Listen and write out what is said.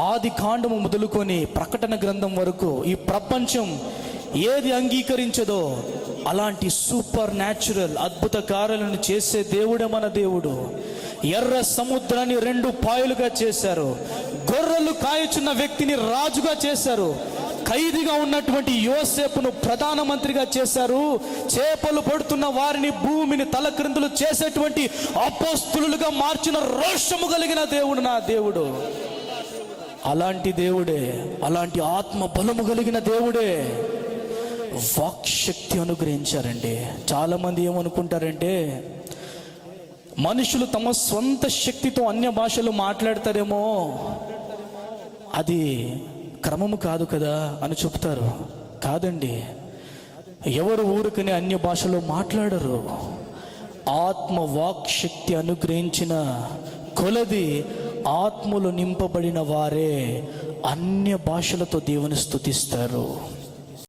ఆది కాండము మొదలుకొని ప్రకటన గ్రంథం వరకు ఈ ప్రపంచం ఏది అంగీకరించదో అలాంటి సూపర్ న్యాచురల్ అద్భుత కార్యాలను చేసే దేవుడే మన దేవుడు. ఎర్ర సముద్రాన్ని 2 పాయలుగా చేశారు. గొర్రెలు కాయచున్న వ్యక్తిని రాజుగా చేశారు. ఖైదీగా ఉన్నటువంటి యోసేపును ప్రధానమంత్రిగా చేశారు. చేపలు పడుతున్న వారిని భూమిని తలక్రిందులు చేసేటువంటి అపోస్తులుగా మార్చిన రోషము కలిగిన దేవుడు నా దేవుడు. అలాంటి దేవుడే, అలాంటి ఆత్మ బలము కలిగిన దేవుడే వాక్శక్తి అనుగ్రహించారండి. చాలామంది ఏమనుకుంటారంటే మనుషులు తమ సొంత శక్తితో అన్య భాషలు మాట్లాడతారేమో, అది క్రమము కాదు కదా అని చెప్తారు. కాదండి, ఎవరు ఊరికనే అన్య భాషలో మాట్లాడరు. ఆత్మ వాక్శక్తి అనుగ్రహించిన కొలది ఆత్మలు నింపబడిన వారే అన్య భాషలతో దేవుని స్తుతిస్తారు.